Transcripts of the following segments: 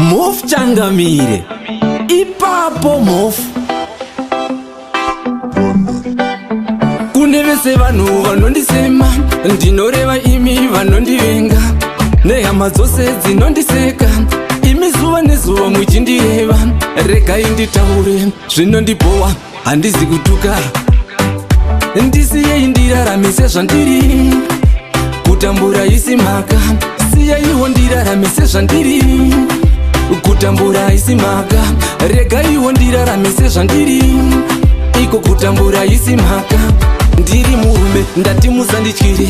Move Changamire ipapo move kune vese vanhu vanondisema ndinoreva imi vanondivenga nehama dzose dzinondiseka imi zuva nezuva muchindireva regai nditaure zvinondibowa handizi kutuka ndisiyei ndiraramise zvandiri kutambura isi mhaka siyaiwo ndiraramise zvandiri kutambura isi mhaka regaiwo ndiraramise zvandiri iko kutambura isi mhaka ndiri murume ndati musandityire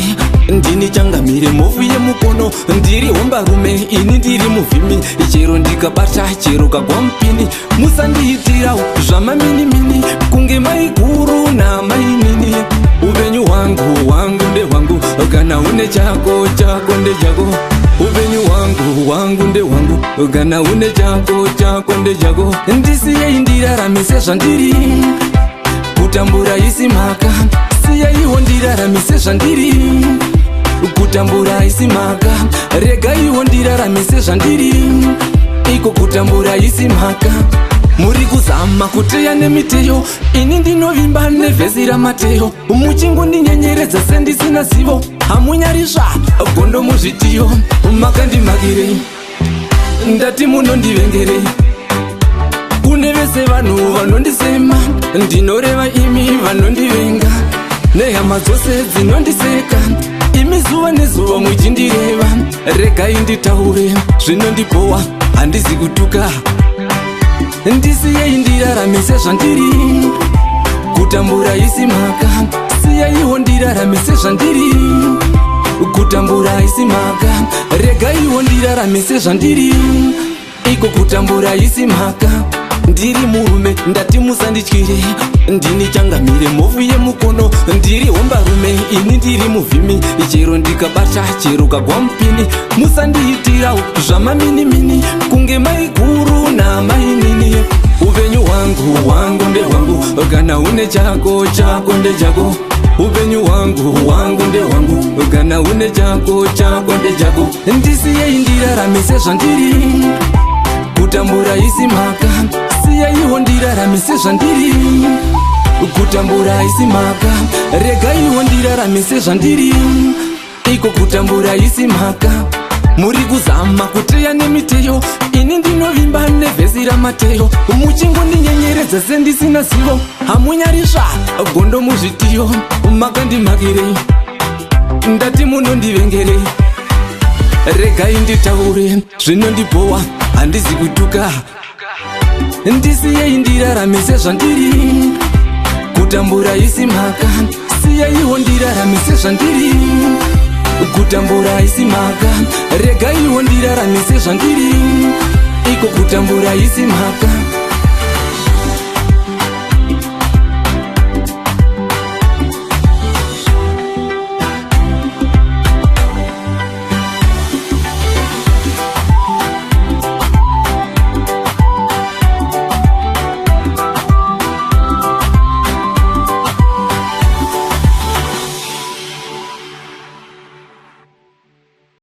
ndini Changamire movu yemukono ndiri hombarume ini ndiri muvhimi chero ndikabata chero kagwa mupini musandiitirawo zvamaminimini kunge maiguru namainini upenyu hwangu ndehwangu kana une chako chako ndechako upenyu hwangu ndehwangu kana une chako chako ndechako ndisiyei ndiraramise zvandiri kutambura isi mhaka siyaiwo ndiraramise zvandiri kutambura isi mhaka regaiwo ndiraramise zvandiri iko kutambura isi mhaka muri kuzama kuteya nemiteyo ini ndinovimba nevhesi ramateyo muchingondinyenyeredza sendisina zivo hamunyarisva gondo muzvitiyo makandimhakirei ndati munondivengerei kune vese vanhu vanondisema ndinoreva imi vanondivenga nehama dzose dzinondiseka imi zuva nezuva muchindireva regai nditaure zvinondibowa handizi kutuka ndisiyei ndiraramise zvandiri kutambura isi mhaka siyaiwo ndiraramise zvandiri kutambura isi mhaka regaiwo ndiraramise zvandiri iko kutambura isi mhaka ndiri murume ndati musandityire ndini Changamire movu yemukono ndiri hombarume ini ndiri muvhimi chero ndikabata chero kagwa mupini musandiitirawo zvamaminimini kunge maiguru namainini upenyu hwangu ndehwangu kana une chako chako ndechako upenyu hwangu ndehwangu kana une chako chako ndechako ndisiyei ndiraramise zvandiri kutambura isi mhaka siyaiwo ndiraramise zvandiri kutambura isi mhaka regaiwo ndiraramise zvandiri iko kutambura isi mhaka muri kuzama kuteya nemiteyo ini ndinovimba nevhesi ramateyo muchingondinyenyeredza sendisina zivo hamunyarisva gondo muzvitiyo makandimhakirei ndati munondivengerei regai nditaure zvinondibowa handizi kutuka ndisiyei ndiraramise zvandiri kutambura isi mhaka siyaiwo ndiraramise zvandiri kutambura isi mhaka regaiwo ndiraramise zvandiri iko kutambura isi mhaka